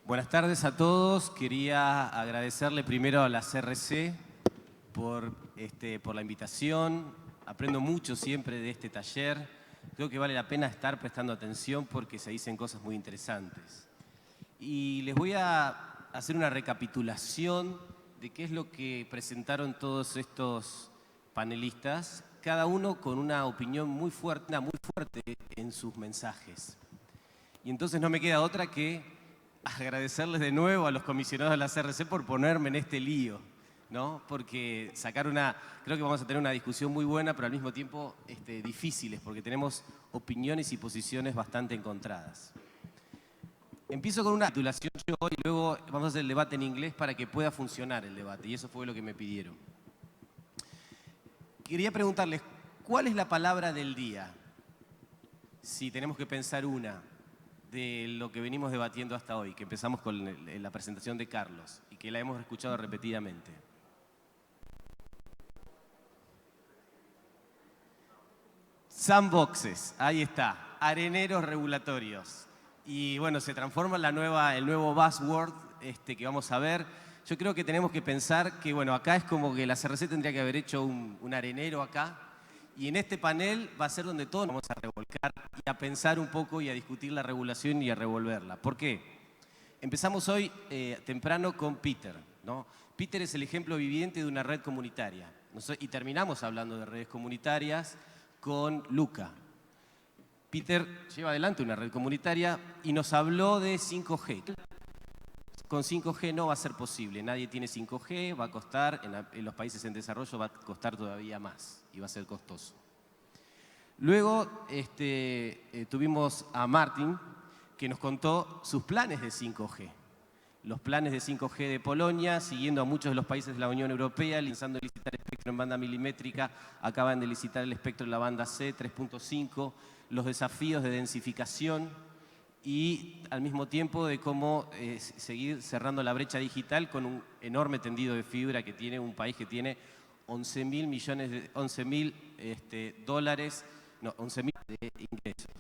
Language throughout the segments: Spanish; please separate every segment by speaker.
Speaker 1: Buenas tardes a todos. Quería agradecerle primero a la CRC por la invitación. Aprendo mucho siempre de este taller. Creo que vale la pena estar prestando atención porque se dicen cosas muy interesantes. Y les voy a hacer una recapitulación de qué es lo que presentaron todos estos panelistas, cada uno con una opinión muy fuerte en sus mensajes. Y entonces no me queda otra que agradecerles de nuevo a los comisionados de la CRC por ponerme en este lío, ¿no? Porque creo que vamos a tener una discusión muy buena, pero al mismo tiempo difíciles, porque tenemos opiniones y posiciones bastante encontradas. Empiezo con una titulación yo y luego vamos a hacer el debate en inglés para que pueda funcionar el debate, y eso fue lo que me pidieron. Quería preguntarles, ¿cuál es la palabra del día? Si tenemos que pensar una de lo que venimos debatiendo hasta hoy, que empezamos con la presentación de Carlos y que la hemos escuchado repetidamente. Sandboxes, ahí está, areneros regulatorios. Y bueno, se transforma en el nuevo buzzword que vamos a ver. Yo creo que tenemos que pensar que, bueno, acá es como que la CRC tendría que haber hecho un arenero acá. Y en este panel va a ser donde todos nos vamos a revolcar y a pensar un poco y a discutir la regulación y a revolverla. ¿Por qué? Empezamos hoy temprano con Peter, ¿no? Peter es el ejemplo viviente de una red comunitaria. Y terminamos hablando de redes comunitarias con Luca. Peter lleva adelante una red comunitaria y nos habló de 5G. Con 5G no va a ser posible, nadie tiene 5G, va a costar, en los países en desarrollo va a costar todavía más y va a ser costoso. Luego tuvimos a Martin, que nos contó sus planes de 5G. Los planes de 5G de Polonia, siguiendo a muchos de los países de la Unión Europea, lanzando licitar espectro en banda milimétrica, acaban de licitar el espectro en la banda C, 3.5, los desafíos de densificación y al mismo tiempo de cómo seguir cerrando la brecha digital con un enorme tendido de fibra que tiene un país que tiene 11.000 millones de 11.000 dólares, no, 11.000 de ingresos.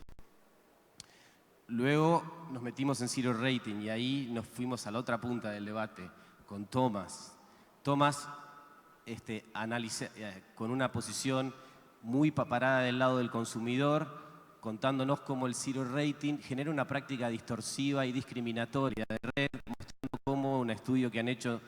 Speaker 1: Luego nos metimos en zero rating y ahí nos fuimos a la otra punta del debate con Tomás. Tomás analiza con una posición muy parada del lado del consumidor, contándonos cómo el zero rating genera una práctica distorsiva y discriminatoria de red, mostrando cómo un estudio que han hecho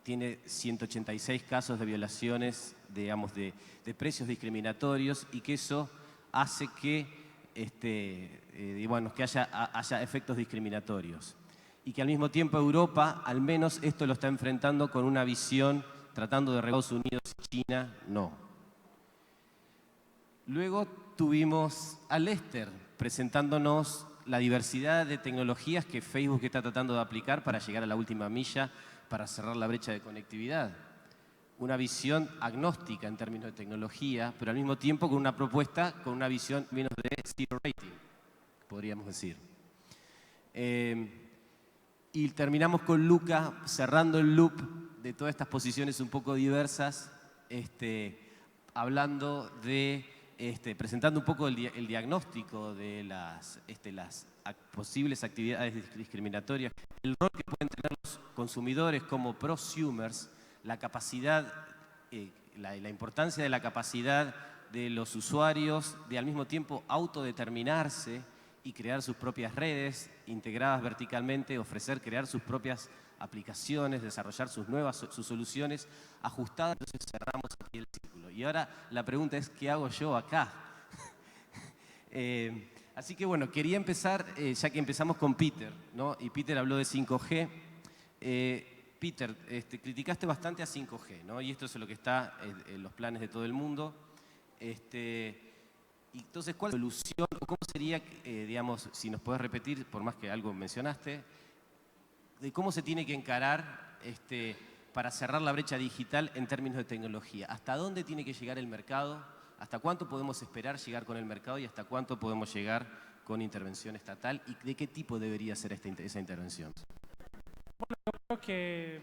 Speaker 1: tiene 186 casos de violaciones, digamos, de precios discriminatorios y que eso hace que que haya efectos discriminatorios. Y que al mismo tiempo Europa, al menos esto lo está enfrentando con una visión tratando de Estados Unidos y China, no. Luego tuvimos a Lester presentándonos la diversidad de tecnologías que Facebook está tratando de aplicar para llegar a la última milla, para cerrar la brecha de conectividad. Una visión agnóstica en términos de tecnología, pero al mismo tiempo con una propuesta, con una visión menos de zero rating, podríamos decir. Y terminamos con Luca, cerrando el loop de todas estas posiciones un poco diversas, hablando de, presentando un poco el diagnóstico de las posibles actividades discriminatorias, el rol que pueden tener los consumidores como prosumers, la capacidad, la importancia de la capacidad de los usuarios de al mismo tiempo autodeterminarse y crear sus propias redes integradas verticalmente, crear sus propias aplicaciones, desarrollar sus soluciones ajustadas. Entonces cerramos aquí el círculo. Y ahora la pregunta es, ¿qué hago yo acá? Así que bueno, quería empezar, ya que empezamos con Peter, ¿no? Y Peter habló de 5G. Peter, criticaste bastante a 5G, ¿no? Y esto es lo que está en los planes de todo el mundo. Entonces, ¿cuál es la solución o cómo sería, digamos, si nos podés repetir, por más que algo mencionaste, de cómo se tiene que encarar para cerrar la brecha digital en términos de tecnología? ¿Hasta dónde tiene que llegar el mercado? ¿Hasta cuánto podemos esperar llegar con el mercado y hasta cuánto podemos llegar con intervención estatal? ¿Y de qué tipo debería ser esa intervención?
Speaker 2: Bueno, yo creo que,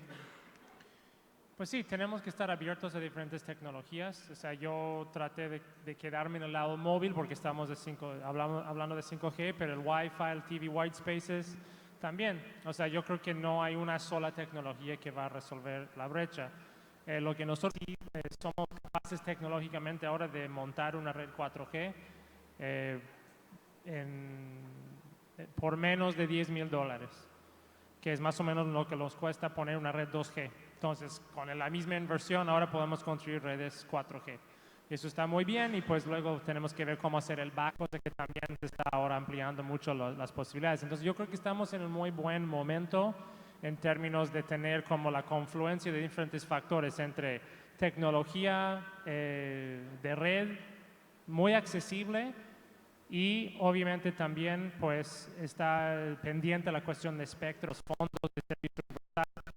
Speaker 2: pues sí, tenemos que estar abiertos a diferentes tecnologías. O sea, yo traté de quedarme en el lado móvil porque estamos hablando de 5G, pero el Wi-Fi, el TV White Spaces, también. O sea, yo creo que no hay una sola tecnología que va a resolver la brecha. Lo que nosotros sí, somos capaces tecnológicamente ahora de montar una red 4G eh, por menos de $10,000, que es más o menos lo que nos cuesta poner una red 2G. Entonces, con la misma inversión ahora podemos construir redes 4G. Y eso está muy bien y pues luego tenemos que ver cómo hacer el backhaul, que también se está ahora ampliando mucho las posibilidades. Entonces yo creo que estamos en un muy buen momento en términos de tener como la confluencia de diferentes factores entre tecnología de red muy accesible y obviamente también pues está pendiente la cuestión de espectros, fondos de servicio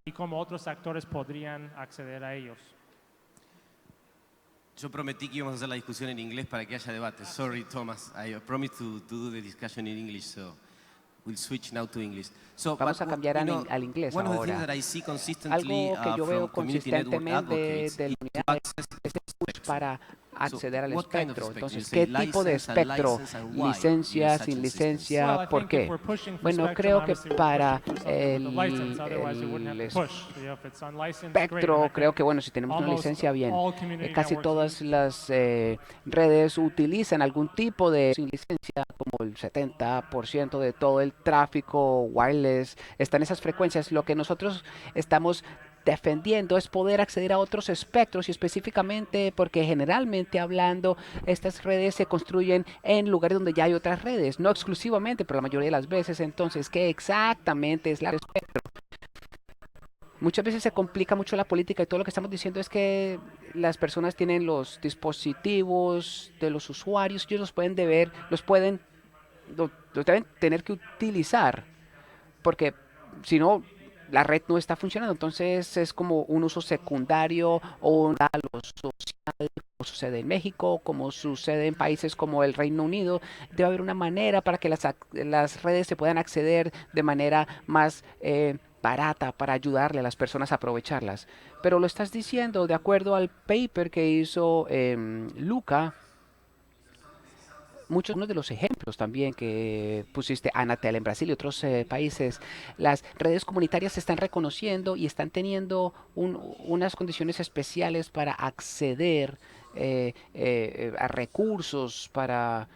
Speaker 2: y cómo otros actores podrían acceder a ellos.
Speaker 1: Yo prometí que íbamos a hacer la discusión en inglés para que haya debate. Sorry, Thomas. I promised to do the discussion in English, so we'll switch now to English. So,
Speaker 3: Vamos a cambiar al inglés
Speaker 1: one of the things
Speaker 3: ahora.
Speaker 1: that I see consistently
Speaker 3: Algo que yo veo
Speaker 1: from community network
Speaker 3: consistentemente
Speaker 1: advocates
Speaker 3: de la
Speaker 1: is to
Speaker 3: unidad
Speaker 1: access
Speaker 3: es
Speaker 1: the
Speaker 3: el push
Speaker 1: spectrum.
Speaker 3: para acceder al
Speaker 1: what kind of
Speaker 3: espectro.
Speaker 1: spectrum?
Speaker 3: Entonces,
Speaker 1: You
Speaker 3: ¿qué
Speaker 1: say
Speaker 3: tipo de
Speaker 1: license and
Speaker 3: espectro?
Speaker 1: license and why
Speaker 3: Licencia,
Speaker 1: use such
Speaker 3: sin
Speaker 1: a
Speaker 3: licencia,
Speaker 2: Well, I
Speaker 3: ¿por
Speaker 2: think if
Speaker 3: qué?
Speaker 2: we're pushing for
Speaker 3: Bueno,
Speaker 2: spectrum,
Speaker 3: creo que
Speaker 2: obviously we're
Speaker 3: para
Speaker 2: pushing for something with a license,
Speaker 3: el
Speaker 2: otherwise we wouldn't have to push. If it's unlicensed, great. And I
Speaker 3: espectro, creo
Speaker 2: think
Speaker 3: que bueno, si tenemos una
Speaker 2: almost
Speaker 3: licencia, bien.
Speaker 2: all community
Speaker 3: Casi
Speaker 2: networks
Speaker 3: todas
Speaker 2: use
Speaker 3: las redes utilizan algún tipo de sin licencia, como el 70% de todo el tráfico wireless está en esas frecuencias. Lo que nosotros estamos defendiendo es poder acceder a otros espectros y específicamente porque generalmente hablando estas redes se construyen en lugares donde ya hay otras redes, no exclusivamente, pero la mayoría de las veces. Entonces, ¿qué exactamente es la espectro? Muchas veces se complica mucho la política y todo lo que estamos diciendo es que las personas tienen los dispositivos de los usuarios, ellos los pueden deber, los deben tener que utilizar, porque si no, la red no está funcionando. Entonces es como un uso secundario o un lo social, como sucede en México, como sucede en países como el Reino Unido. Debe haber una manera para que las redes se puedan acceder de manera más barata para ayudarle a las personas a aprovecharlas. Pero lo estás diciendo de acuerdo al paper que hizo Luca. Uno de los ejemplos también que pusiste, Anatel en Brasil y otros países, las redes comunitarias se están reconociendo y están teniendo unas condiciones especiales para acceder a recursos para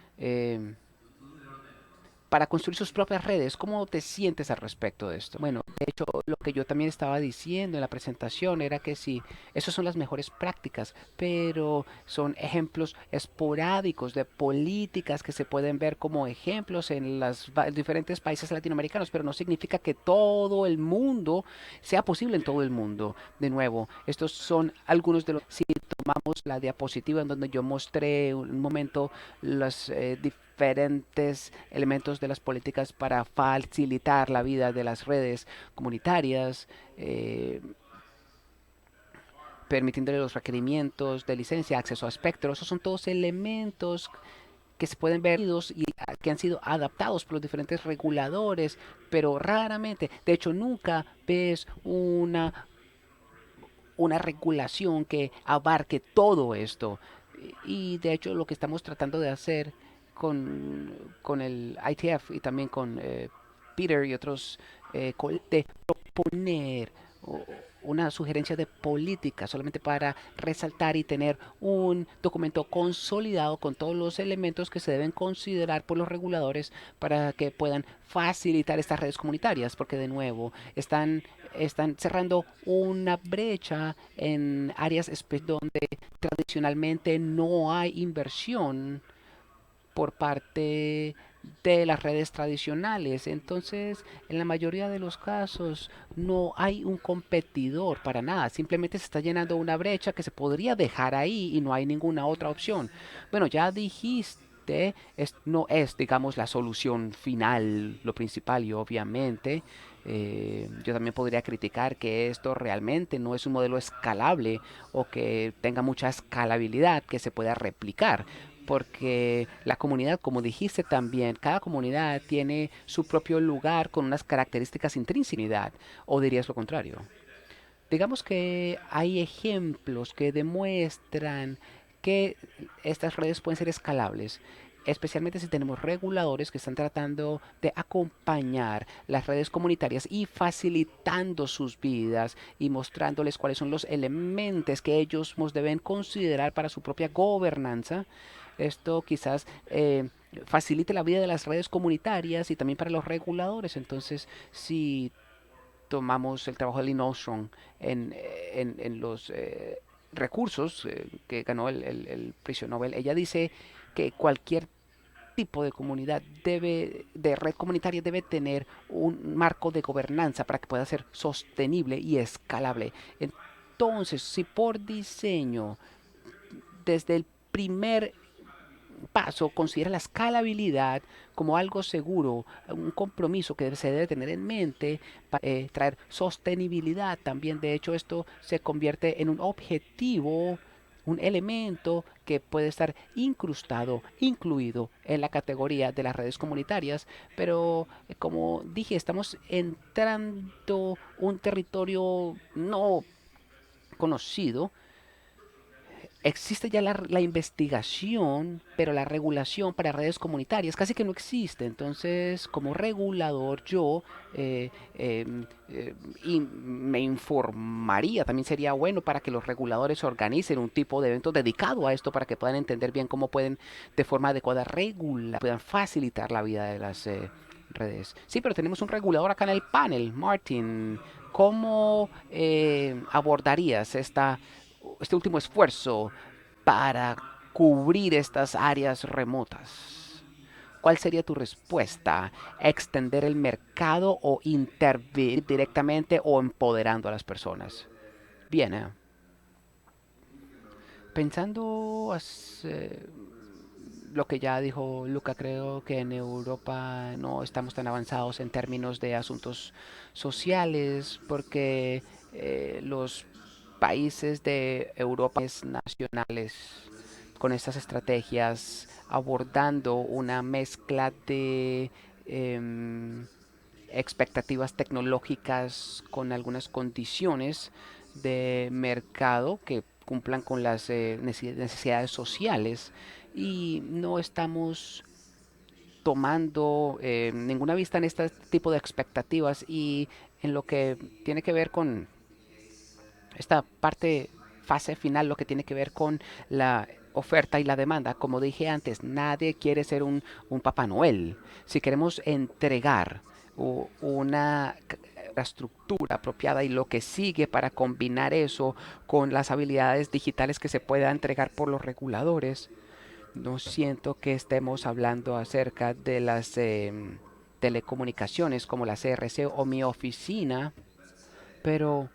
Speaker 3: construir sus propias redes. ¿Cómo te sientes al respecto de esto? Bueno, de hecho, lo que yo también estaba diciendo en la presentación era que sí, esas son las mejores prácticas, pero son ejemplos esporádicos de políticas que se pueden ver como ejemplos en los diferentes países latinoamericanos, pero no significa que todo el mundo sea posible en todo el mundo. De nuevo, estos son algunos de los... Si tomamos la diapositiva en donde yo mostré un momento los diferentes elementos de las políticas para facilitar la vida de las redes comunitarias, permitiéndole los requerimientos de licencia, acceso a espectro. Esos son todos elementos que se pueden ver y que han sido adaptados por los diferentes reguladores, pero raramente, de hecho nunca ves una regulación que abarque todo esto. Y de hecho lo que estamos tratando de hacer con el ITF y también con Peter y otros, de proponer una sugerencia de política solamente para resaltar y tener un documento consolidado con todos los elementos que se deben considerar por los reguladores para que puedan facilitar estas redes comunitarias, porque de nuevo están cerrando una brecha en áreas donde tradicionalmente no hay inversión por parte de las redes tradicionales. Entonces, en la mayoría de los casos no hay un competidor para nada. Simplemente se está llenando una brecha que se podría dejar ahí y no hay ninguna otra opción. Bueno, ya dijiste, no es, digamos, la solución final, lo principal y obviamente. Yo también podría criticar que esto realmente no es un modelo escalable o que tenga mucha escalabilidad que se pueda replicar, porque la comunidad, como dijiste también, cada comunidad tiene su propio lugar con unas características intrínsecas, o dirías lo contrario. Digamos que hay ejemplos que demuestran que estas redes pueden ser escalables. especialmente si tenemos reguladores que están tratando de acompañar las redes comunitarias y facilitando sus vidas y mostrándoles cuáles son los elementos que ellos deben considerar para su propia gobernanza. Esto quizás facilite la vida de las redes comunitarias y también para los reguladores. Entonces, si tomamos el trabajo de Lynn Ostrom en los recursos que ganó el Premio Nobel, ella dice que cualquier tipo de comunidad de red comunitaria debe tener un marco de gobernanza para que pueda ser sostenible y escalable. Entonces, si por diseño, desde el primer paso, considera la escalabilidad como algo seguro, un compromiso que se debe tener en mente para traer sostenibilidad también. De hecho, esto se convierte en un objetivo, un elemento que puede estar incrustado, incluido en la categoría de las redes comunitarias, pero como dije, estamos entrando un territorio no conocido. Existe ya la investigación, pero la regulación para redes comunitarias casi que no existe. Entonces, como regulador, yo eh, me informaría. También sería bueno para que los reguladores organicen un tipo de evento dedicado a esto para que puedan entender bien cómo pueden de forma adecuada regular, puedan facilitar la vida de las redes. Sí, pero tenemos un regulador acá en el panel, Martin. ¿Cómo abordarías este último esfuerzo para cubrir estas áreas remotas? ¿Cuál sería tu respuesta? ¿Extender el mercado o intervenir directamente o empoderando a las personas? Bien, pensando lo que ya dijo Luca, creo que en Europa no estamos tan avanzados en términos de asuntos sociales porque los países de Europa nacionales con estas estrategias abordando una mezcla de em, expectativas tecnológicas con algunas condiciones de mercado que cumplan con las necesidades sociales y no estamos tomando ninguna vista en este tipo de expectativas y en lo que tiene que ver con esta parte fase final, lo que tiene que ver con la oferta y la demanda. Como dije antes, nadie quiere ser un Papá Noel. Si queremos entregar una estructura apropiada y lo que sigue para combinar eso con las habilidades digitales que se pueda entregar por los reguladores, no siento que estemos hablando acerca de las telecomunicaciones como la CRC o mi oficina, pero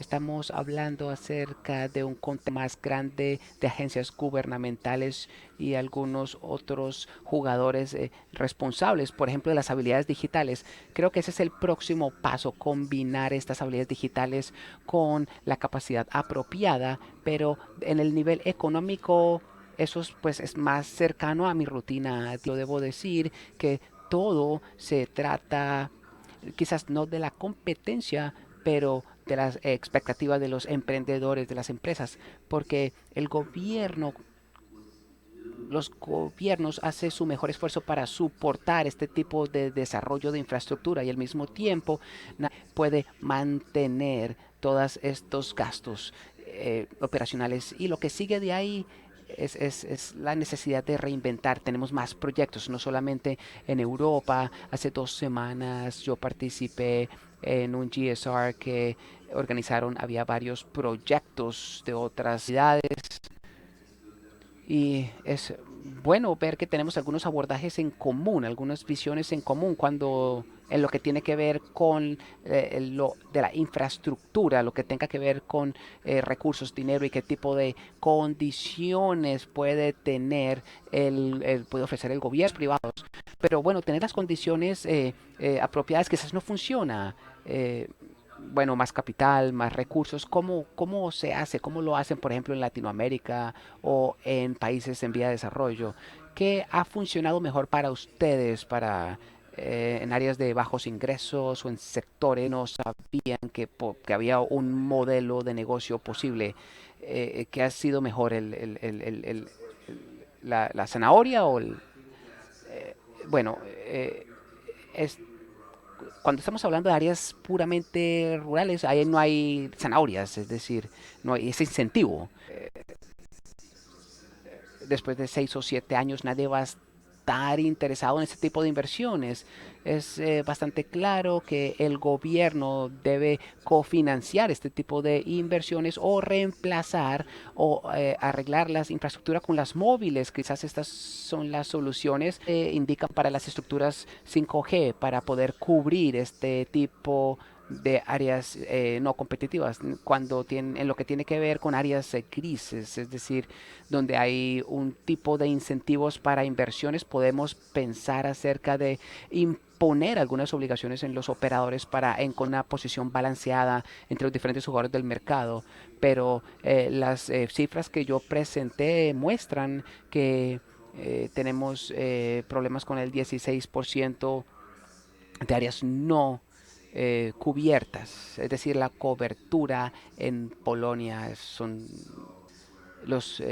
Speaker 3: estamos hablando acerca de un contexto más grande de agencias gubernamentales y algunos otros jugadores responsables, por ejemplo, de las habilidades digitales. Creo que ese es el próximo paso, combinar estas habilidades digitales con la capacidad apropiada, pero en el nivel económico eso pues es más cercano a mi rutina. Yo debo decir que todo se trata quizás no de la competencia, pero de las expectativas de los emprendedores, de las empresas, porque los gobiernos hacen su mejor esfuerzo para soportar este tipo de desarrollo de infraestructura y al mismo tiempo puede mantener todos estos gastos operacionales y lo que sigue de ahí es la necesidad de reinventar. Tenemos más proyectos, no solamente en Europa. Hace 2 semanas yo participé en un GSR que organizaron, había varios proyectos de otras ciudades y es bueno ver que tenemos algunos abordajes en común, algunas visiones en común cuando en lo que tiene que ver con lo de la infraestructura, lo que tenga que ver con recursos, dinero y qué tipo de condiciones puede tener puede ofrecer el gobierno privados. Pero bueno, tener las condiciones apropiadas quizás no funciona. Eh, bueno, más capital, más recursos. ¿Cómo se hace? ¿Cómo lo hacen, por ejemplo, en Latinoamérica o en países en vía de desarrollo? ¿Qué ha funcionado mejor para ustedes, en áreas de bajos ingresos o en sectores que no sabían que había un modelo de negocio posible? ¿Qué ha sido mejor la zanahoria bueno, es, cuando estamos hablando de áreas puramente rurales, ahí no hay zanahorias, es decir, no hay ese incentivo. Después de 6 o 7 años nadie va a estar interesado en este tipo de inversiones. Es bastante claro que el gobierno debe cofinanciar este tipo de inversiones o reemplazar o arreglar las infraestructuras con las móviles. Quizás estas son las soluciones que indican para las estructuras 5G para poder cubrir este tipo de áreas no competitivas en lo que tiene que ver con áreas grises, es decir, donde hay un tipo de incentivos para inversiones, podemos pensar acerca de imponer algunas obligaciones en los operadores para con una posición balanceada entre los diferentes jugadores del mercado. Pero las cifras que yo presenté muestran que tenemos problemas con el 16% de áreas no cubiertas, es decir, la cobertura en Polonia son los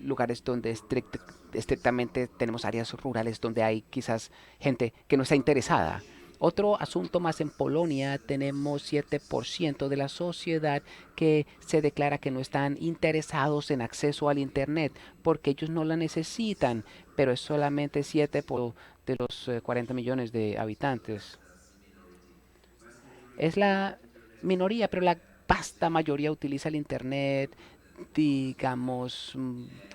Speaker 3: lugares donde estrictamente tenemos áreas rurales donde hay quizás gente que no está interesada. Otro asunto más, en Polonia tenemos 7% de la sociedad que se declara que no están interesados en acceso al Internet porque ellos no la necesitan, pero es solamente 7% de los 40 millones de habitantes. Es la minoría, pero la vasta mayoría utiliza el Internet, digamos,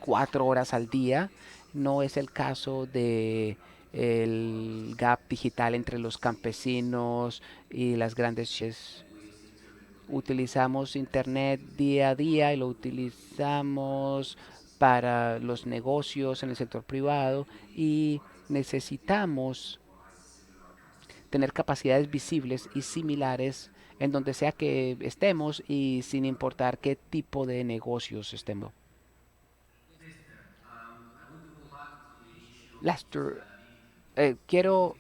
Speaker 3: 4 horas al día. No es el caso de el gap digital entre los campesinos y las grandes ciudades. Utilizamos Internet día a día y lo utilizamos para los negocios en el sector privado y necesitamos tener capacidades visibles y similares en donde sea que estemos y sin importar qué tipo de negocios estemos. Lester, quiero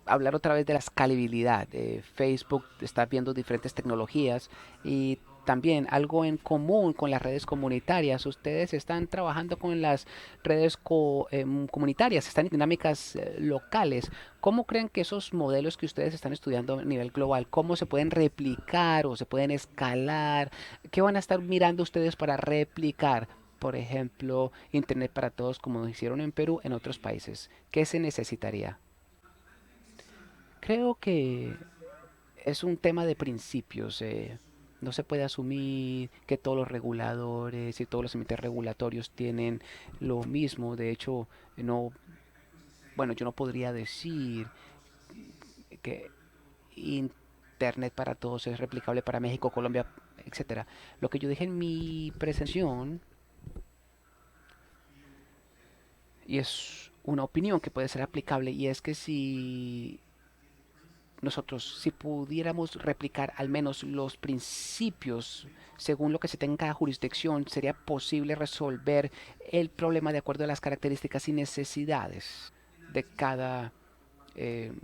Speaker 3: hablar otra vez de la escalabilidad. Facebook está viendo diferentes tecnologías y también algo en común con las redes comunitarias. Ustedes están trabajando con las redes comunitarias, están en dinámicas locales. ¿Cómo creen que esos modelos que ustedes están estudiando a nivel global, cómo se pueden replicar o se pueden escalar? ¿Qué van a estar mirando ustedes para replicar? Por ejemplo, Internet para todos, como hicieron en Perú, en otros países. ¿Qué se necesitaría? Creo que es un tema de principios. No se puede asumir que todos los reguladores y todos los entes regulatorios tienen lo mismo. De hecho, no, bueno, yo no podría decir que Internet para todos es replicable para México, Colombia, etcétera. Lo que yo dije en mi presentación, y es una opinión que puede ser aplicable, y es que si pudiéramos replicar al menos los principios según lo que se tenga en cada jurisdicción, sería posible resolver el problema de acuerdo a las características y necesidades de cada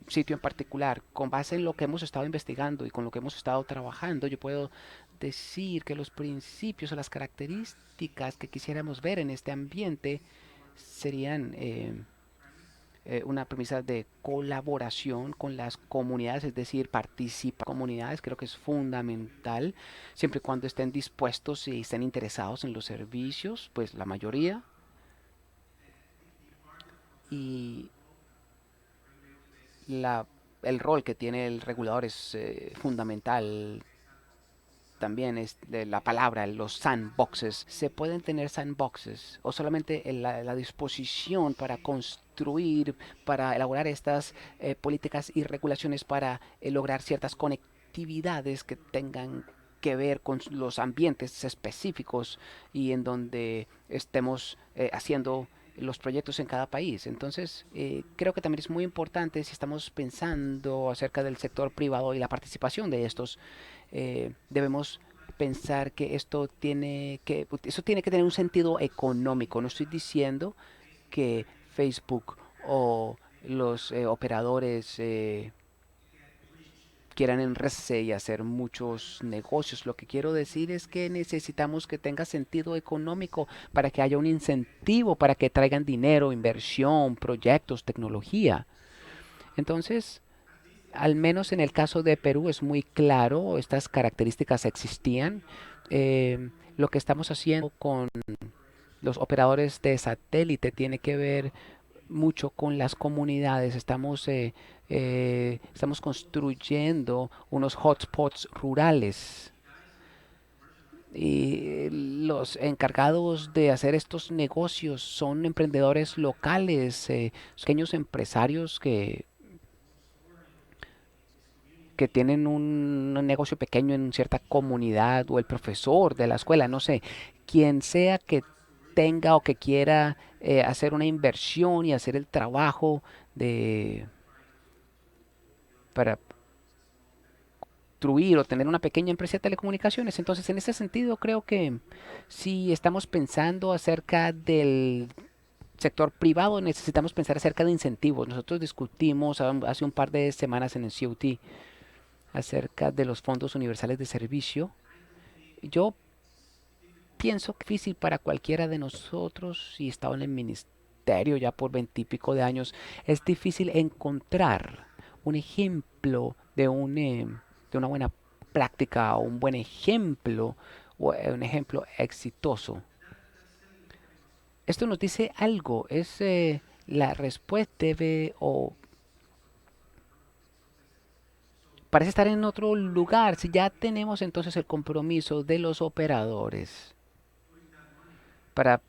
Speaker 3: sitio en particular. Con base en lo que hemos estado investigando y con lo que hemos estado trabajando, yo puedo decir que los principios o las características que quisiéramos ver en este ambiente serían una premisa de colaboración con las comunidades, es decir, participar en comunidades, creo que es fundamental, siempre y cuando estén dispuestos y estén interesados en los servicios, pues la mayoría, y la, el rol que tiene el regulador es fundamental. También es de la palabra, los sandboxes. Se pueden tener sandboxes o solamente la disposición para construir, para elaborar estas políticas y regulaciones para lograr ciertas conectividades que tengan que ver con los ambientes específicos y en donde estemos haciendo los proyectos en cada país. Entonces, creo que también es muy importante si estamos pensando acerca del sector privado y la participación de estos, debemos pensar que eso tiene que tener un sentido económico. No estoy diciendo que Facebook o los operadores quieran enredarse y hacer muchos negocios. Lo que quiero decir es que necesitamos que tenga sentido económico para que haya un incentivo, para que traigan dinero, inversión, proyectos, tecnología. Entonces, al menos en el caso de Perú es muy claro, estas características existían. Lo que estamos haciendo con los operadores de satélite tiene que ver mucho con las comunidades. Estamos construyendo unos hotspots rurales y los encargados de hacer estos negocios son emprendedores locales, pequeños empresarios que tienen un negocio pequeño en cierta comunidad o el profesor de la escuela, no sé, quien sea que tenga o que quiera hacer una inversión y hacer el trabajo de para construir o tener una pequeña empresa de telecomunicaciones. Entonces, en ese sentido, creo que si estamos pensando acerca del sector privado, necesitamos pensar acerca de incentivos. Nosotros discutimos hace un par de semanas en el COT acerca de los fondos universales de servicio. Yo pienso que es difícil para cualquiera de nosotros, si estaba en el ministerio ya por 20 y pico de años, es difícil encontrar un ejemplo de una buena práctica o un buen ejemplo o un ejemplo exitoso. Esto nos dice algo, la respuesta debe o parece estar en otro lugar. Si ya tenemos entonces el compromiso de los operadores para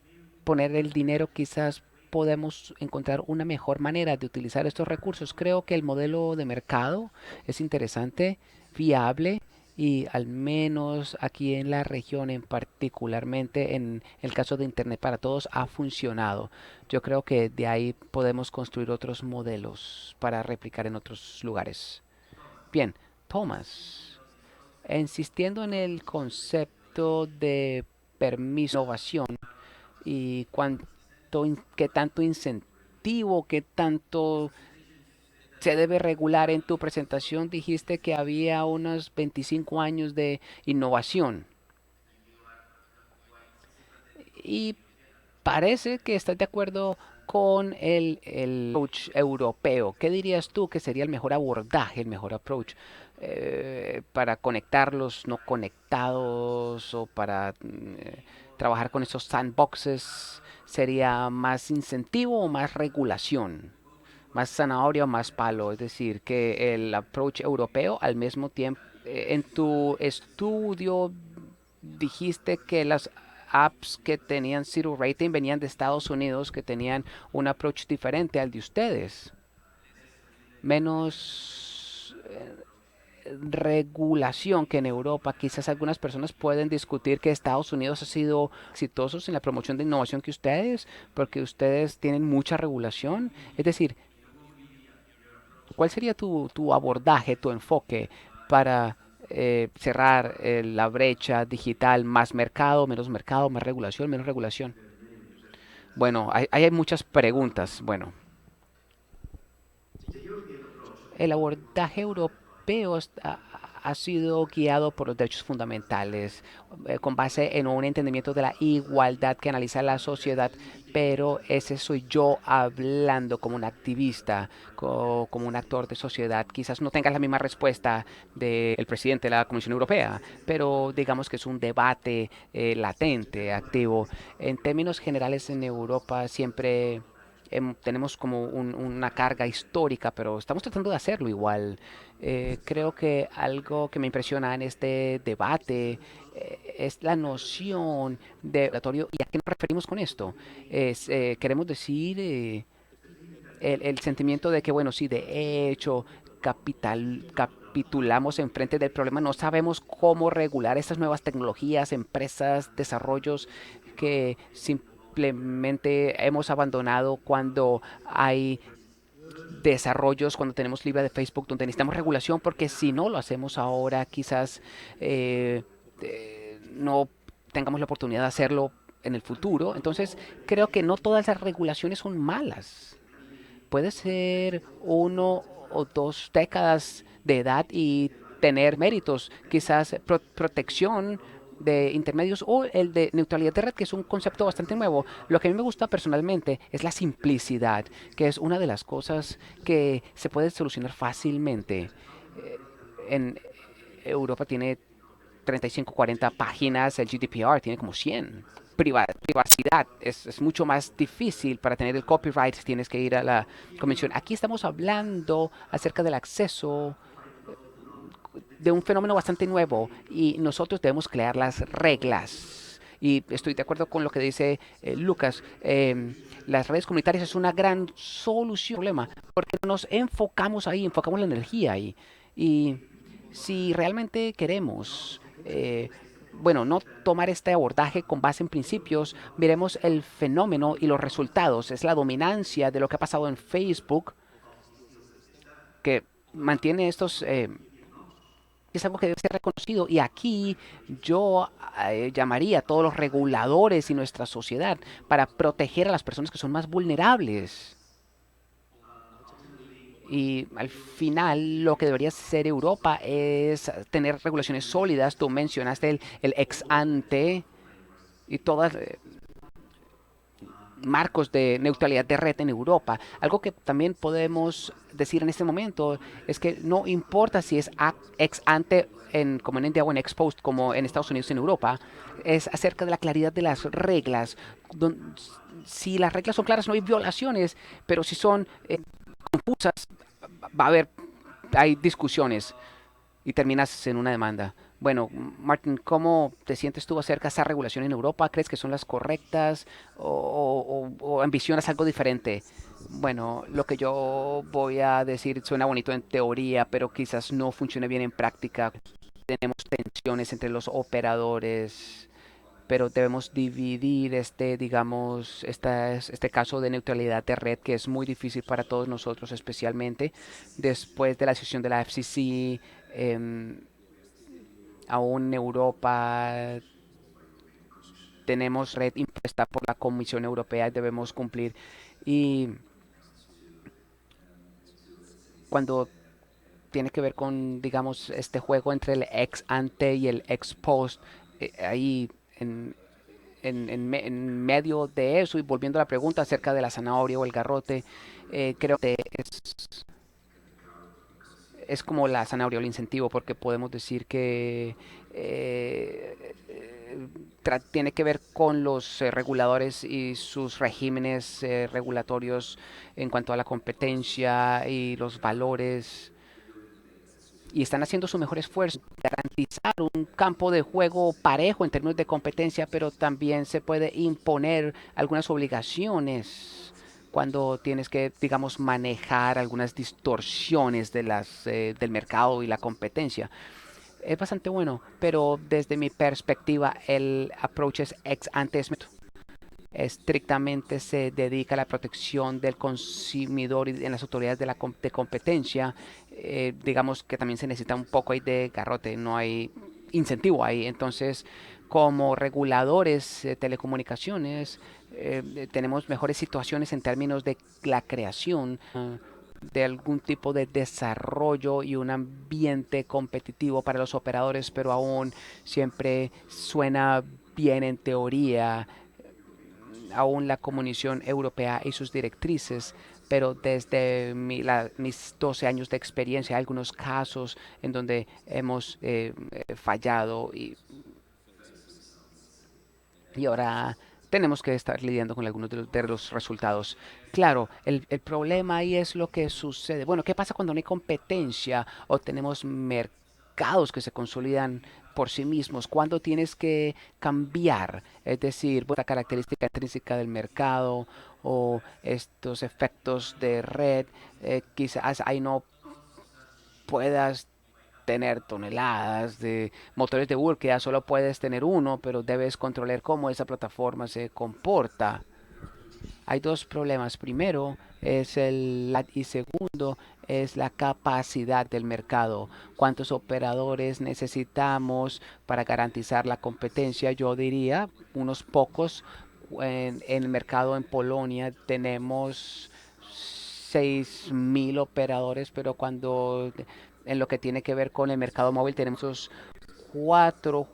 Speaker 3: poner el dinero, quizás podemos encontrar una mejor manera de utilizar estos recursos. Creo que el modelo de mercado es interesante, viable y al menos aquí en la región, en particularmente en el caso de Internet para Todos, ha funcionado. Yo creo que de ahí podemos construir otros modelos para replicar en otros lugares. Bien, Thomas, insistiendo en el concepto de permiso de innovación y qué tanto incentivo, qué tanto se debe regular en tu presentación, dijiste que había unos 25 años de innovación y parece que estás de acuerdo con el approach europeo. ¿Qué dirías tú que sería el mejor abordaje, el mejor approach para conectar los no conectados o para trabajar con esos sandboxes? ¿Sería más incentivo o más regulación? ¿Más zanahoria o más palo? Es decir, que el approach europeo al mismo tiempo, en tu estudio dijiste que las apps que tenían zero rating venían de Estados Unidos, que tenían un approach diferente al de ustedes. Menos regulación que en Europa. Quizás algunas personas pueden discutir que Estados Unidos ha sido exitosos en la promoción de innovación que ustedes, porque ustedes tienen mucha regulación. Es decir, ¿cuál sería tu abordaje, tu enfoque para cerrar la brecha digital, más mercado, más regulación, menos regulación? Bueno, hay muchas preguntas. Bueno, el abordaje europeo ha sido guiado por los derechos fundamentales, con base en un entendimiento de la igualdad que analiza la sociedad, pero ese soy yo hablando como un activista, como un actor de sociedad. Quizás no tengas la misma respuesta del presidente de la Comisión Europea, pero digamos que es un debate latente, activo. En términos generales en Europa siempre tenemos como una carga histórica, pero estamos tratando de hacerlo igual. Creo que algo que me impresiona en este debate es la noción de regulatorio. ¿Y a qué nos referimos con esto? Queremos decir el sentimiento de que, bueno, sí, de hecho, capitulamos enfrente del problema, no sabemos cómo regular estas nuevas tecnologías, empresas, desarrollos que simplemente hemos abandonado cuando hay desarrollos, cuando tenemos libre de Facebook, donde necesitamos regulación, porque si no lo hacemos ahora, quizás no tengamos la oportunidad de hacerlo en el futuro. Entonces, creo que no todas las regulaciones son malas. Puede ser 1 o 2 décadas de edad y tener méritos, quizás protección de intermedios o el de neutralidad de red, que es un concepto bastante nuevo. Lo que a mí me gusta personalmente es la simplicidad, que es una de las cosas que se puede solucionar fácilmente. En Europa tiene 35, 40 páginas, el GDPR tiene como 100. Privacidad es mucho más difícil para tener el copyright, tienes que ir a la convención. Aquí estamos hablando acerca del acceso de un fenómeno bastante nuevo y nosotros debemos crear las reglas. Y estoy de acuerdo con lo que dice Lucas. Las redes comunitarias es una gran solución al problema porque nos enfocamos ahí, enfocamos la energía ahí. Y si realmente queremos, bueno, no tomar este abordaje con base en principios, miremos el fenómeno y los resultados. Es la dominancia de lo que ha pasado en Facebook que mantiene estos es algo que debe ser reconocido y aquí yo llamaría a todos los reguladores y nuestra sociedad para proteger a las personas que son más vulnerables. Y al final lo que debería ser Europa es tener regulaciones sólidas. Tú mencionaste el ex ante y todas marcos de neutralidad de red en Europa. Algo que también podemos decir en este momento es que no importa si es ex ante como en India o en ex post como en Estados Unidos y en Europa, es acerca de la claridad de las reglas. Si las reglas son claras no hay violaciones, pero si son confusas va a haber, hay discusiones y terminas en una demanda. Bueno, Martin, ¿cómo te sientes tú acerca de esa regulación en Europa? ¿Crees que son las correctas o ambicionas algo diferente? Bueno, lo que yo voy a decir suena bonito en teoría, pero quizás no funcione bien en práctica. Tenemos tensiones entre los operadores, pero debemos dividir digamos, este caso de neutralidad de red que es muy difícil para todos nosotros, especialmente después de la decisión de la FCC. Aún en Europa tenemos red impuesta por la Comisión Europea y debemos cumplir. Y cuando tiene que ver con, digamos, este juego entre el ex ante y el ex post, ahí en medio de eso y volviendo a la pregunta acerca de la zanahoria o el garrote, creo que es como la zanahoria o el incentivo, porque podemos decir que tiene que ver con los reguladores y sus regímenes regulatorios en cuanto a la competencia y los valores. Y están haciendo su mejor esfuerzo para garantizar un campo de juego parejo en términos de competencia, pero también se puede imponer algunas obligaciones cuando tienes que, digamos, manejar algunas distorsiones del mercado y la competencia. Es bastante bueno, pero desde mi perspectiva el approach es ex ante estrictamente se dedica a la protección del consumidor y en las autoridades de competencia. Digamos que también se necesita un poco ahí de garrote, no hay incentivo ahí. Entonces, como reguladores de telecomunicaciones, tenemos mejores situaciones en términos de la creación de algún tipo de desarrollo y un ambiente competitivo para los operadores, pero aún siempre suena bien en teoría aún la Comisión Europea y sus directrices, pero desde mis 12 años de experiencia hay algunos casos en donde hemos fallado y ahora tenemos que estar lidiando con algunos de los resultados. Claro, el problema ahí es lo que sucede. Bueno, ¿qué pasa cuando no hay competencia o tenemos mercados que se consolidan por sí mismos? ¿Cuándo tienes que cambiar? Es decir, esta característica intrínseca del mercado o estos efectos de red, quizás ahí no puedas tener toneladas de motores de búsqueda, solo puedes tener uno, pero debes controlar cómo esa plataforma se comporta. Hay dos problemas. Primero es y segundo es la capacidad del mercado. ¿Cuántos operadores necesitamos para garantizar la competencia? Yo diría unos pocos. En el mercado en Polonia tenemos 6.000 operadores, pero cuando en lo que tiene que ver con el mercado móvil. Tenemos esos 4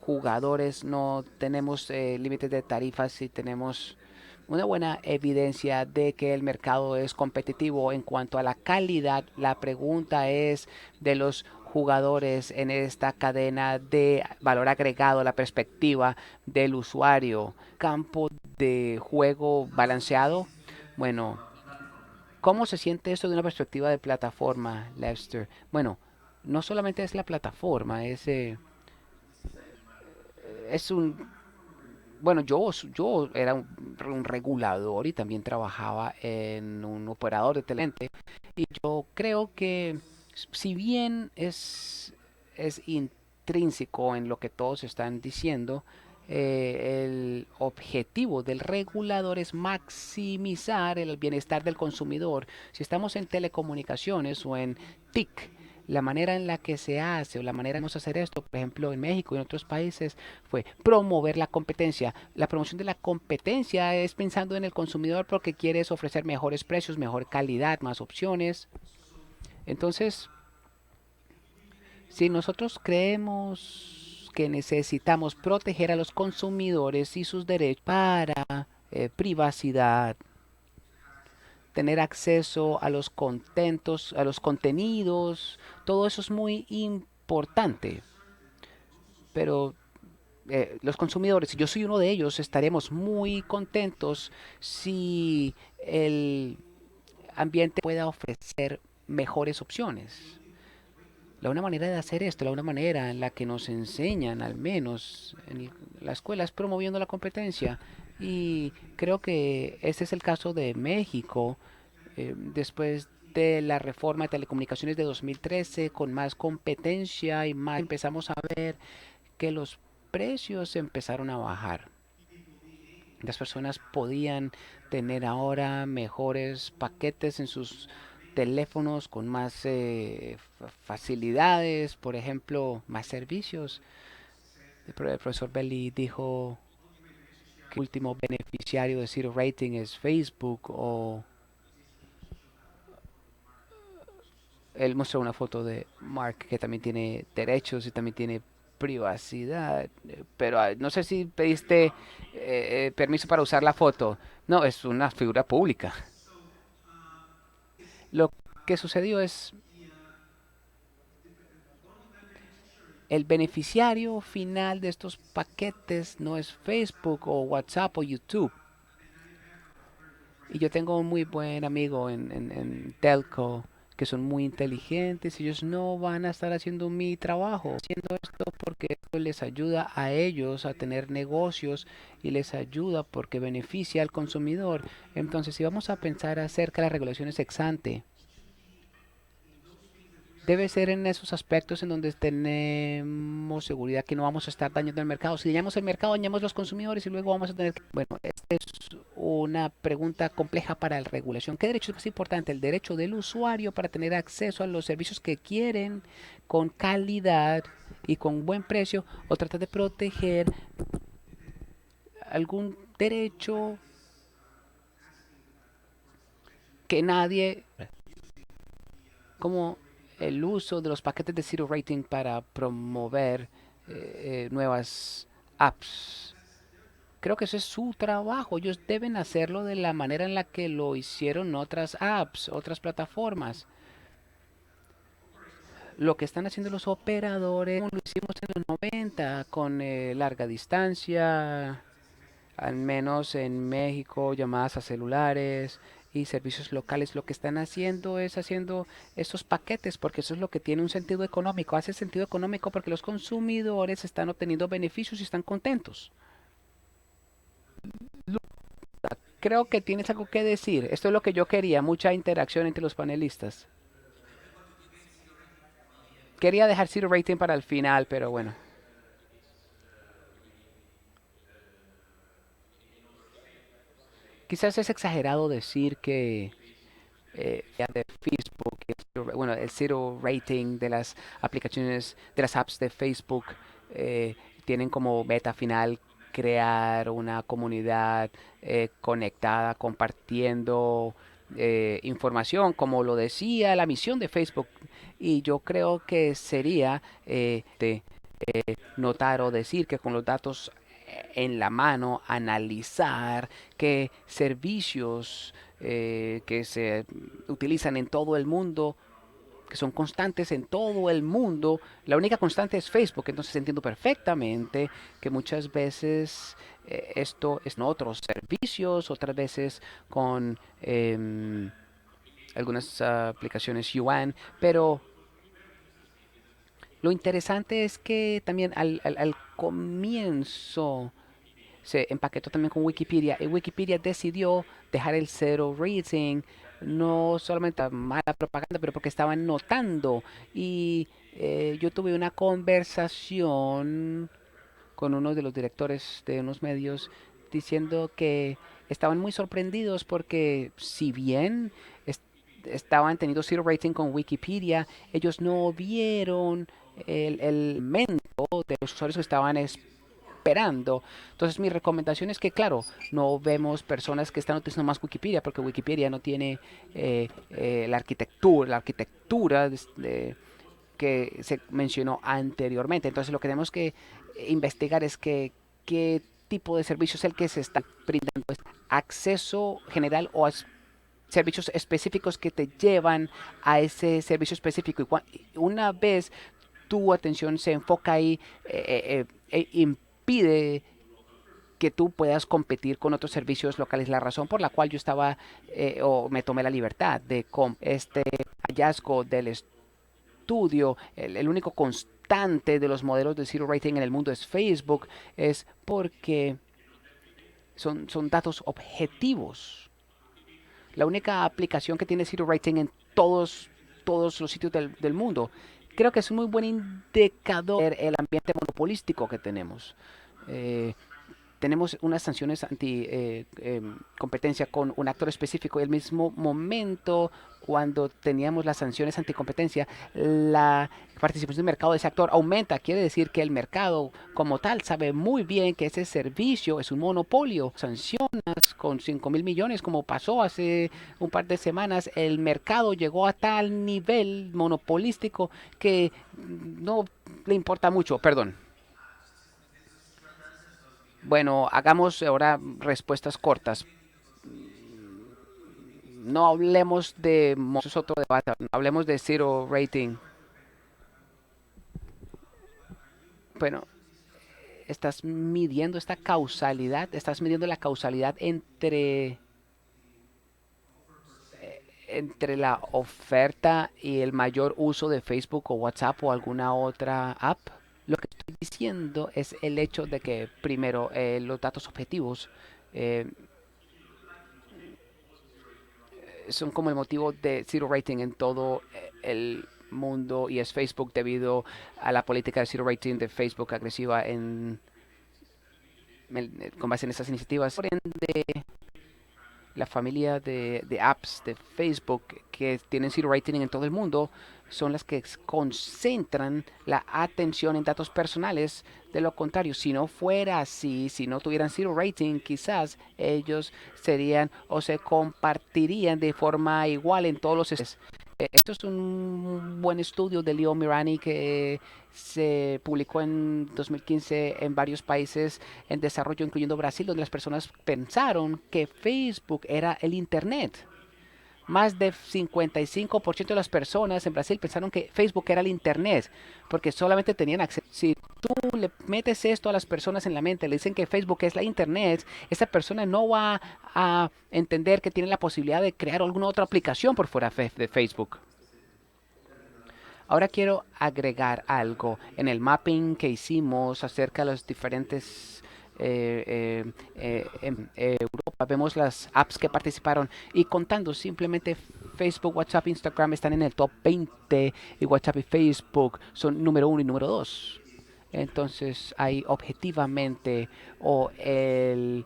Speaker 3: jugadores, no tenemos límites de tarifas y tenemos una buena evidencia de que el mercado es competitivo. En cuanto a la calidad, la pregunta es de los jugadores en esta cadena de valor agregado, la perspectiva del usuario, campo de juego balanceado. Bueno, ¿cómo se siente esto de una perspectiva de plataforma, Lester? Bueno, no solamente es la plataforma, es un bueno, yo era un regulador y también trabajaba en un operador de teléfono. Y yo creo que si bien es intrínseco en lo que todos están diciendo, el objetivo del regulador es maximizar el bienestar del consumidor. Si estamos en telecomunicaciones o en TIC, la manera en la que se hace o la manera de hacer esto, por ejemplo, en México y en otros países, fue promover la competencia. La promoción de la competencia es pensando en el consumidor porque quieres ofrecer mejores precios, mejor calidad, más opciones. Entonces, si nosotros creemos que necesitamos proteger a los consumidores y sus derechos para privacidad, tener acceso a los contentos, a los contenidos, todo eso es muy importante. Pero los consumidores, si yo soy uno de ellos, estaremos muy contentos si el ambiente pueda ofrecer mejores opciones. La una manera de hacer esto, la una manera en la que nos enseñan, al menos en la escuela, es promoviendo la competencia. Y creo que este es el caso de México, después de la reforma de telecomunicaciones de 2013, con más competencia y más empezamos a ver que los precios empezaron a bajar. Las personas podían tener ahora mejores paquetes en sus teléfonos con más facilidades, por ejemplo, más servicios. El profesor Belli dijo que el último beneficiario de Zero Rating es Facebook o él mostró una foto de Mark que también tiene derechos y también tiene privacidad, pero no sé si pediste permiso para usar la foto. No, es una figura pública. Lo que sucedió es el beneficiario final de estos paquetes no es Facebook o WhatsApp o YouTube. Y yo tengo un muy buen amigo en Telco que son muy inteligentes y ellos no van a estar haciendo mi trabajo, haciendo esto porque esto les ayuda a ellos a tener negocios y les ayuda porque beneficia al consumidor. Entonces, si vamos a pensar acerca de las regulaciones ex ante, debe ser en esos aspectos en donde tenemos seguridad que no vamos a estar dañando el mercado. Si dañamos el mercado, dañamos los consumidores y luego vamos a tener que... Bueno, esta es una pregunta compleja para la regulación. ¿Qué derecho es más importante? ¿El derecho del usuario para tener acceso a los servicios que quieren con calidad y con buen precio o tratar de proteger algún derecho que nadie, como el uso de los paquetes de Zero Rating para promover nuevas apps? Creo que ese es su trabajo. Ellos deben hacerlo de la manera en la que lo hicieron otras apps, otras plataformas. Lo que están haciendo los operadores, como lo hicimos en los 90 con larga distancia, al menos en México, llamadas a celulares y servicios locales, lo que están haciendo es haciendo esos paquetes porque eso es lo que tiene un sentido económico. Hace sentido económico porque los consumidores están obteniendo beneficios y están contentos. Creo que tienes algo que decir. Esto es lo que yo quería, mucha interacción entre los panelistas. Quería dejar Zero Rating para el final, pero bueno. Quizás es exagerado decir que ya de Facebook, bueno, el Zero Rating de las aplicaciones, de las apps de Facebook, tienen como meta final crear una comunidad conectada, compartiendo información, como lo decía la misión de Facebook. Y yo creo que sería de notar o decir que con los datos en la mano, analizar qué servicios que se utilizan en todo el mundo, que son constantes en todo el mundo. La única constante es Facebook, entonces entiendo perfectamente que muchas veces esto es en otros servicios, otras veces con algunas aplicaciones yuan, pero lo interesante es que también al comienzo se empaquetó también con Wikipedia y Wikipedia decidió dejar el cero rating, no solamente a mala propaganda, pero porque estaban notando. Y yo tuve una conversación con uno de los directores de unos medios diciendo que estaban muy sorprendidos porque si bien estaban teniendo zero rating con Wikipedia, ellos no vieron el aumento de los usuarios que estaban esperando. Entonces mi recomendación es que, claro, no vemos personas que están utilizando más Wikipedia porque Wikipedia no tiene la arquitectura que se mencionó anteriormente. Entonces lo que tenemos que investigar es que qué tipo de servicio es el que se está brindando. ¿Es acceso general o servicios específicos que te llevan a ese servicio específico? Y una vez tu atención se enfoca ahí, impide que tú puedas competir con otros servicios locales. La razón por la cual yo estaba o me tomé la libertad de este hallazgo del estudio, el único constante de los modelos de zero rating en el mundo es Facebook, es porque son datos objetivos. La única aplicación que tiene zero rating en todos los sitios del mundo. Creo que es un muy buen indicador el ambiente monopolístico que tenemos. Eh, tenemos unas sanciones anti competencia con un actor específico y al mismo momento cuando teníamos las sanciones anticompetencia la participación del mercado de ese actor aumenta. Quiere decir que el mercado como tal sabe muy bien que ese servicio es un monopolio. Sancionas con 5.000 millones como pasó hace un par de semanas, el mercado llegó a tal nivel monopolístico que no le importa mucho. Perdón. Bueno, hagamos ahora respuestas cortas. No hablemos de... Eso es otro debate. No hablemos de zero rating. Bueno, estás midiendo esta causalidad. Estás midiendo la causalidad entre la oferta y el mayor uso de Facebook o WhatsApp o alguna otra app. Lo que estoy diciendo es el hecho de que, primero, los datos objetivos eh, son como el motivo de zero rating en todo el mundo y es Facebook debido a la política de zero rating de Facebook agresiva con base en esas iniciativas. Por ende, la familia de apps de Facebook que tienen zero rating en todo el mundo son las que concentran la atención en datos personales. De lo contrario, si no fuera así, si no tuvieran zero rating, quizás ellos serían o se compartirían de forma igual en todos los esto es un buen estudio de Leo Mirani que se publicó en 2015 en varios países en desarrollo, incluyendo Brasil, donde las personas pensaron que Facebook era el Internet. Más de 55% de las personas en Brasil pensaron que Facebook era el Internet, porque solamente tenían acceso. Si tú le metes esto a las personas en la mente, le dicen que Facebook es la Internet, esa persona no va a entender que tiene la posibilidad de crear alguna otra aplicación por fuera de Facebook. Ahora quiero agregar algo en el mapping que hicimos acerca de los diferentes en Europa. Vemos las apps que participaron y contando simplemente Facebook, WhatsApp, Instagram están en el top 20 y WhatsApp y Facebook son número 1 y número 2. Entonces hay objetivamente o el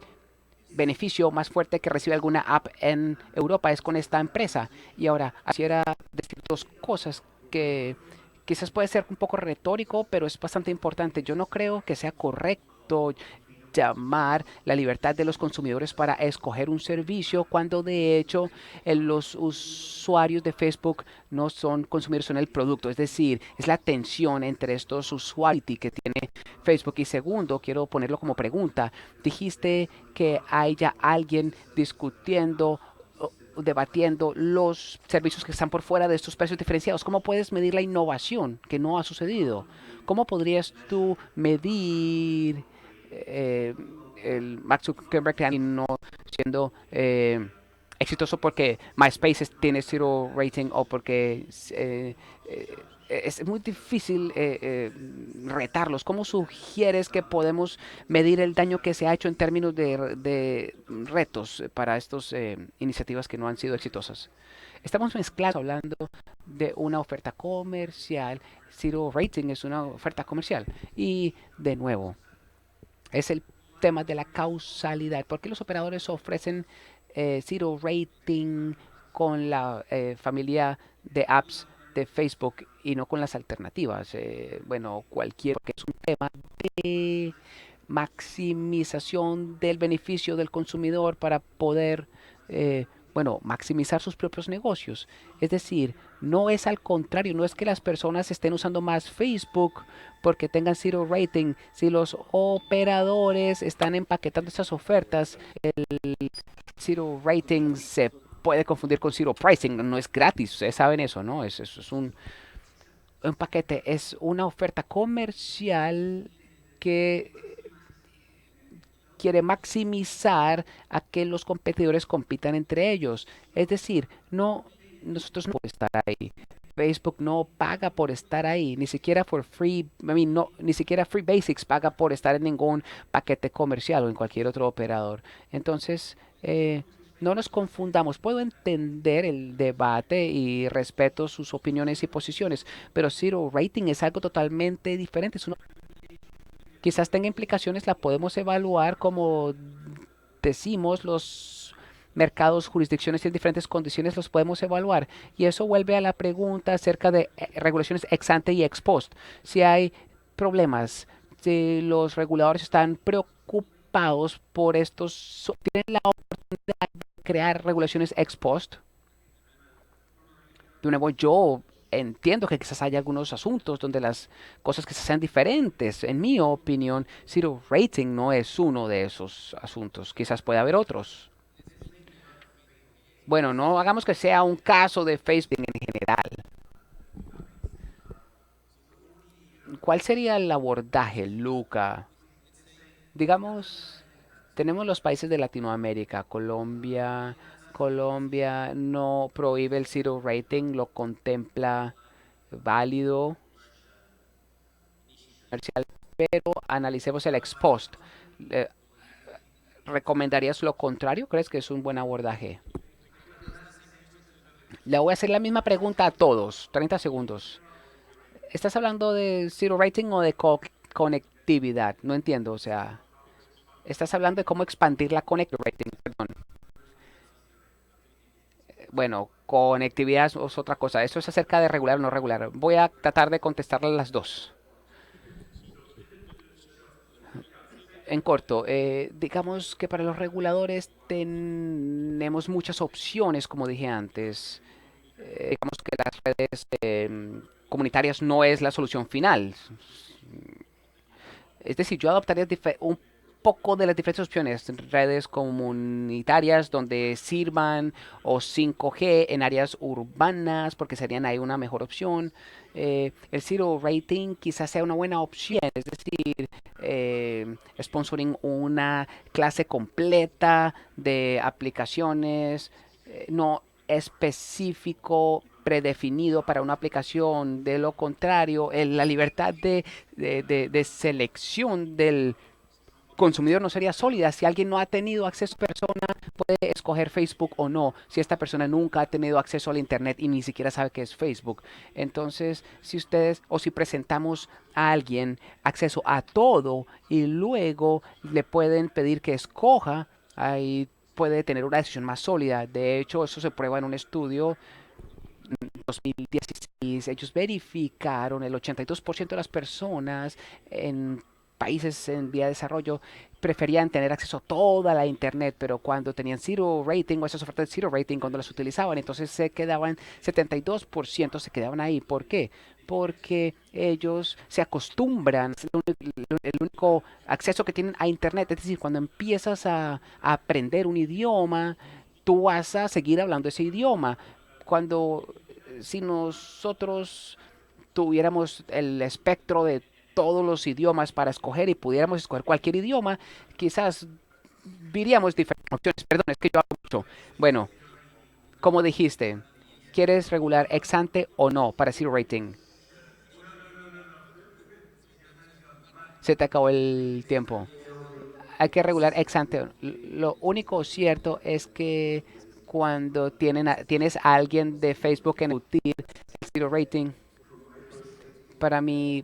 Speaker 3: beneficio más fuerte que recibe alguna app en Europa es con esta empresa. Y ahora, así era decir dos cosas que quizás puede ser un poco retórico, pero es bastante importante. Yo no creo que sea correcto llamar la libertad de los consumidores para escoger un servicio, cuando de hecho los usuarios de Facebook no son consumidores, son el producto. Es decir, es la tensión entre estos usuarios que tiene Facebook. Y segundo, quiero ponerlo como pregunta, dijiste que hay ya alguien discutiendo, debatiendo los servicios que están por fuera de estos precios diferenciados. ¿Cómo puedes medir la innovación que no ha sucedido? ¿Cómo podrías tú medir eh, el Mark Zuckerberg no siendo exitoso porque MySpace tiene zero rating, o porque eh, es muy difícil retarlos? ¿Cómo sugieres que podemos medir el daño que se ha hecho en términos de retos para estas iniciativas que no han sido exitosas? Estamos mezclados hablando de una oferta comercial. Zero rating es una oferta comercial. Y de nuevo, es el tema de la causalidad. ¿Por qué los operadores ofrecen zero rating con la familia de apps de Facebook y no con las alternativas? Bueno, cualquier, porque es un tema de maximización del beneficio del consumidor para poder, bueno, maximizar sus propios negocios. Es decir, no es al contrario, no es que las personas estén usando más Facebook porque tengan zero rating. Si los operadores están empaquetando estas ofertas, el zero rating se puede confundir con zero pricing. No es gratis, ustedes saben eso, ¿no? Es un paquete, es una oferta comercial que quiere maximizar a que los competidores compitan entre ellos. Es decir, no, nosotros no podemos estar ahí. Facebook no paga por estar ahí, ni siquiera for free, no, ni siquiera Free Basics paga por estar en ningún paquete comercial o en cualquier otro operador. Entonces, no nos confundamos. Puedo entender el debate y respeto sus opiniones y posiciones, pero zero rating es algo totalmente diferente. Quizás tenga implicaciones, la podemos evaluar como decimos, los mercados, jurisdicciones y en diferentes condiciones los podemos evaluar. Y eso vuelve a la pregunta acerca de regulaciones ex ante y ex post. Si hay problemas, si los reguladores están preocupados por estos, tienen la oportunidad de crear regulaciones ex post. De nuevo, yo entiendo que quizás haya algunos asuntos donde las cosas quizás sean diferentes. En mi opinión, zero rating no es uno de esos asuntos. Quizás puede haber otros. Bueno, no hagamos que sea un caso de Facebook en general. ¿Cuál sería el abordaje, Luca? Digamos, tenemos los países de Latinoamérica, Colombia. Colombia no prohíbe el zero rating, lo contempla válido comercial, pero analicemos el ex post. Eh, ¿Recomendarías lo contrario? ¿Crees que es un buen abordaje? Le voy a hacer la misma pregunta a todos. 30 segundos. ¿Estás hablando de zero rating o de conectividad? No entiendo, o sea, estás hablando de cómo expandir la connect rating, perdón. Bueno, conectividad es otra cosa. Eso es acerca de regular o no regular. Voy a tratar de contestarle las dos. En corto, digamos que para los reguladores tenemos muchas opciones, como dije antes. Digamos que las redes comunitarias no es la solución final. Es decir, yo adoptaría un poco de las diferentes opciones, redes comunitarias donde sirvan, o 5G en áreas urbanas, porque serían ahí una mejor opción. El zero rating quizás sea una buena opción, es decir, sponsoring una clase completa de aplicaciones, no específico, predefinido para una aplicación. De lo contrario, la libertad de selección del consumidor no sería sólida. Si alguien no ha tenido acceso, persona puede escoger Facebook o no. Si esta persona nunca ha tenido acceso al internet y ni siquiera sabe qué es Facebook. Entonces, si ustedes o si presentamos a alguien acceso a todo y luego le pueden pedir que escoja, ahí puede tener una decisión más sólida. De hecho, eso se prueba en un estudio 2016. Ellos verificaron el 82% de las personas en países en vía de desarrollo preferían tener acceso a toda la internet, pero cuando tenían zero rating o esas ofertas de zero rating, cuando las utilizaban, entonces se quedaban 72% se quedaban ahí. ¿Por qué? Porque ellos se acostumbran, es el único acceso que tienen a internet, es decir, cuando empiezas a aprender un idioma, tú vas a seguir hablando ese idioma. Cuando si nosotros tuviéramos el espectro de todos los idiomas para escoger y pudiéramos escoger cualquier idioma, quizás diríamos diferentes opciones. Perdón, es que yo hablo mucho. Bueno, como dijiste, ¿quieres regular ex ante o no para zero rating? Se te acabó el tiempo. Hay que regular ex ante. Lo único cierto es que cuando tienes a alguien de Facebook en el zero rating, para mi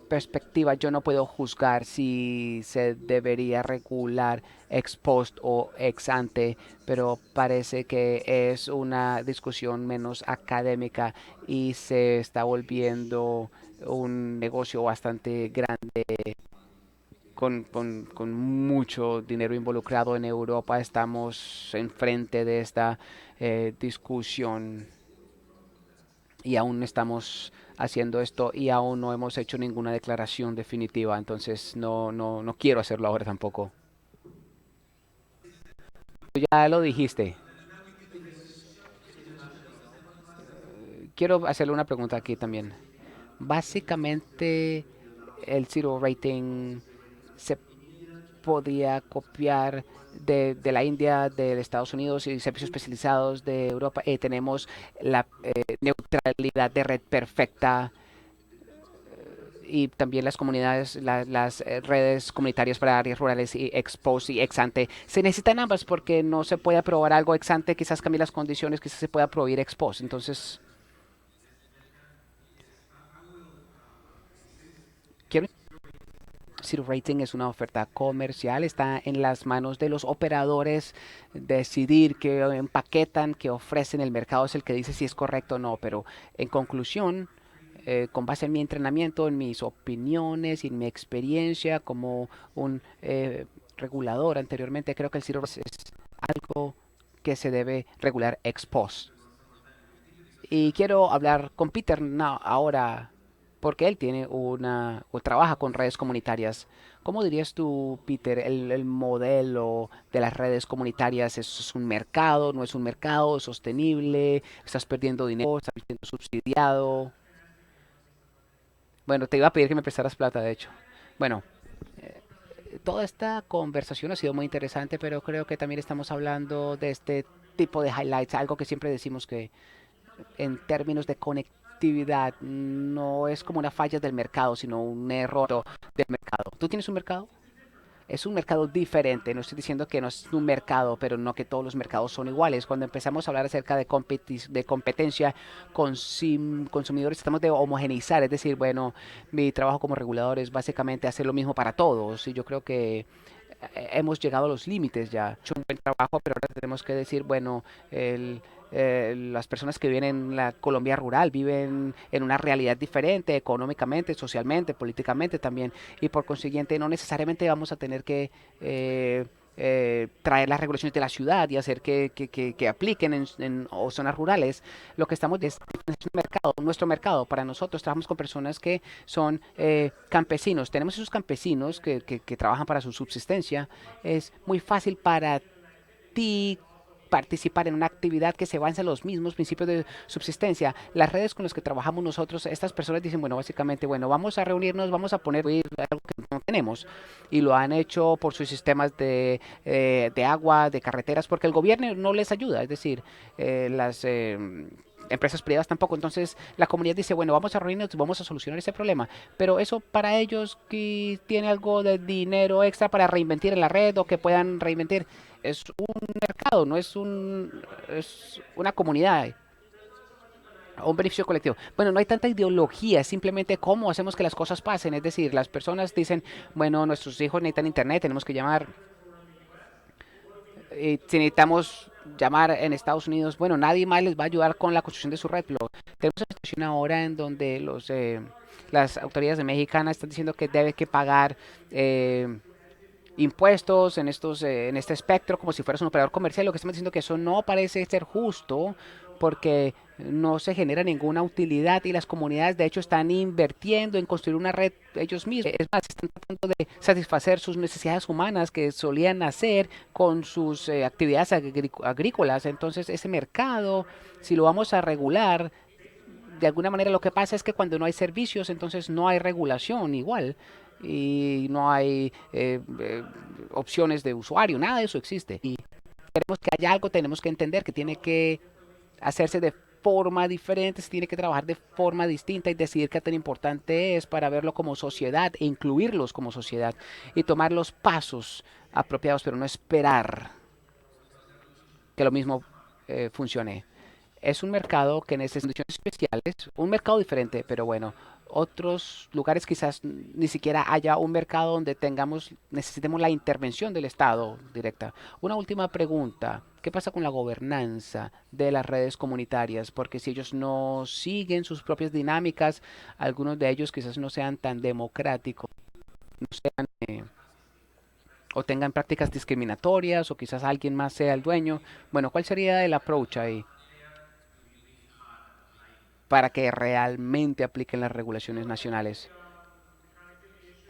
Speaker 3: perspectiva, yo no puedo juzgar si se debería regular ex post o ex ante, pero parece que es una discusión menos académica y se está volviendo un negocio bastante grande con mucho dinero involucrado en Europa. Estamos enfrente de esta discusión y aún estamos haciendo esto y aún no hemos hecho ninguna declaración definitiva, entonces no quiero hacerlo ahora tampoco. Tú ya lo dijiste. Quiero hacerle una pregunta aquí también. Básicamente, el zero rating se podía copiar de la India, de Estados Unidos y servicios especializados de Europa. Tenemos la neutralidad de red perfecta y también las comunidades, las redes comunitarias para áreas rurales y ex post y ex ante. Se necesitan ambas porque no se puede aprobar algo ex ante, quizás cambie las condiciones, quizás se pueda prohibir ex post. Entonces, quiero Zero Rating es una oferta comercial, está en las manos de los operadores decidir qué empaquetan, qué ofrecen. El mercado es el que dice si es correcto o no, pero en conclusión, con base en mi entrenamiento, en mis opiniones y en mi experiencia como un regulador anteriormente, creo que el Zero Rating es algo que se debe regular ex post. Y quiero hablar con Peter ahora, porque él tiene o trabaja con redes comunitarias. ¿Cómo dirías tú, Peter, el modelo de las redes comunitarias? ¿Es un mercado? ¿No es un mercado? ¿Es sostenible? ¿Estás perdiendo dinero? ¿Estás siendo subsidiado? Bueno, te iba a pedir que me prestaras plata, de hecho. Bueno, toda esta conversación ha sido muy interesante, pero creo que también estamos hablando de este tipo de highlights, algo que siempre decimos que en términos de conectividad no es como una falla del mercado, sino un error del mercado. ¿Tú tienes un mercado? Es un mercado diferente, no estoy diciendo que no es un mercado, pero no que todos los mercados son iguales. Cuando empezamos a hablar acerca de competencia con consumidores, tratamos de homogeneizar, es decir, bueno, mi trabajo como regulador es básicamente hacer lo mismo para todos, y yo creo que hemos llegado a los límites ya. Hecho un buen trabajo, pero ahora tenemos que decir, bueno, las personas que viven en la Colombia rural viven en una realidad diferente, económicamente, socialmente, políticamente también, y por consiguiente no necesariamente vamos a tener que traer las regulaciones de la ciudad y hacer que apliquen o zonas rurales. Lo que estamos es un mercado, nuestro mercado. Para nosotros trabajamos con personas que son campesinos. Tenemos esos campesinos que trabajan para su subsistencia. Es muy fácil para ti participar en una actividad que se basa en los mismos principios de subsistencia. Las redes con las que trabajamos nosotros, estas personas dicen, bueno, básicamente, bueno, vamos a reunirnos, vamos a poner algo que no tenemos. Y lo han hecho por sus sistemas de agua, de carreteras, porque el gobierno no les ayuda. Es decir, las empresas privadas tampoco. Entonces la comunidad dice, bueno, vamos a reunirnos, vamos a solucionar ese problema. Pero eso para ellos que tiene algo de dinero extra para reinventar en la red o que puedan reinventar, es un mercado, no es es una comunidad o un beneficio colectivo. Bueno, no hay tanta ideología, simplemente cómo hacemos que las cosas pasen. Es decir, las personas dicen, bueno, nuestros hijos necesitan internet, tenemos que llamar, si necesitamos llamar en Estados Unidos, bueno, nadie más les va a ayudar con la construcción de su red. Pero tenemos una situación ahora en donde las autoridades mexicanas están diciendo que debe que pagar impuestos en este espectro como si fueras un operador comercial. Lo que estamos diciendo que eso no parece ser justo porque no se genera ninguna utilidad y las comunidades de hecho están invirtiendo en construir una red ellos mismos. Es más, están tratando de satisfacer sus necesidades humanas que solían hacer con sus actividades agrícolas. Entonces ese mercado, si lo vamos a regular, de alguna manera lo que pasa es que cuando no hay servicios, entonces no hay regulación igual y no hay opciones de usuario, nada de eso existe. Y queremos que haya algo, tenemos que entender que tiene que hacerse de forma diferente, se tiene que trabajar de forma distinta y decidir qué tan importante es para verlo como sociedad e incluirlos como sociedad y tomar los pasos apropiados, pero no esperar que lo mismo funcione. Es un mercado que necesita condiciones especiales, un mercado diferente, pero bueno, otros lugares quizás ni siquiera haya un mercado donde necesitemos la intervención del Estado directa. Una última pregunta, ¿qué pasa con la gobernanza de las redes comunitarias? Porque si ellos no siguen sus propias dinámicas, algunos de ellos quizás no sean tan democráticos, no sean, o tengan prácticas discriminatorias, o quizás alguien más sea el dueño. Bueno, ¿cuál sería el approach ahí para que realmente apliquen las regulaciones nacionales?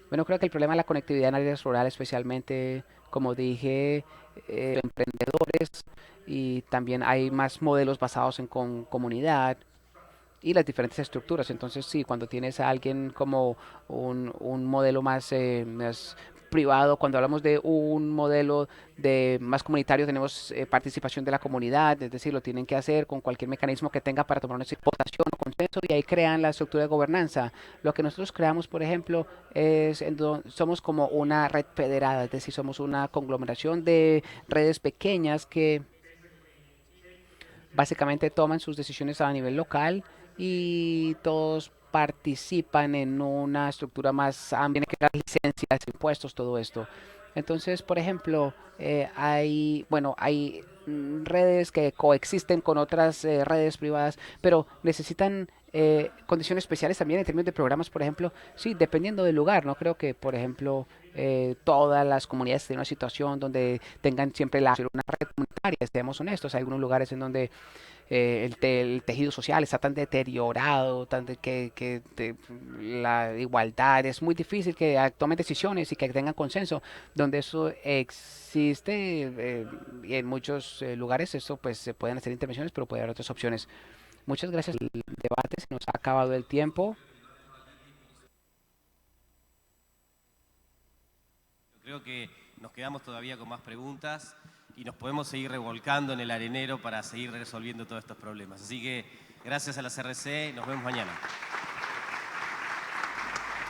Speaker 3: Bueno, creo que el problema de la conectividad en áreas rurales, especialmente, como dije, emprendedores y también hay más modelos basados en comunidad y las diferentes estructuras. Entonces, sí, cuando tienes a alguien como un modelo más privado, cuando hablamos de un modelo de más comunitario, tenemos participación de la comunidad, es decir, lo tienen que hacer con cualquier mecanismo que tenga para tomar una votación o consenso y ahí crean la estructura de gobernanza. Lo que nosotros creamos, por ejemplo, somos como una red federada, es decir, somos una conglomeración de redes pequeñas que básicamente toman sus decisiones a nivel local y todos participan en una estructura más amplia, que las licencias, impuestos, todo esto. Entonces, por ejemplo, hay redes que coexisten con otras redes privadas, pero necesitan condiciones especiales también en términos de programas, por ejemplo, sí, dependiendo del lugar. No creo que, por ejemplo, todas las comunidades estén en una situación donde tengan siempre una red comunitaria, seamos honestos. Hay algunos lugares en donde el tejido social está tan deteriorado, la igualdad es muy difícil que tomen decisiones y que tengan consenso, donde eso existe y en muchos lugares eso pues se pueden hacer intervenciones, pero puede haber otras opciones. Muchas gracias por el debate, se nos ha acabado el tiempo.
Speaker 1: Creo que nos quedamos todavía con más preguntas y nos podemos seguir revolcando en el arenero para seguir resolviendo todos estos problemas. Así que gracias a la CRC, nos vemos mañana.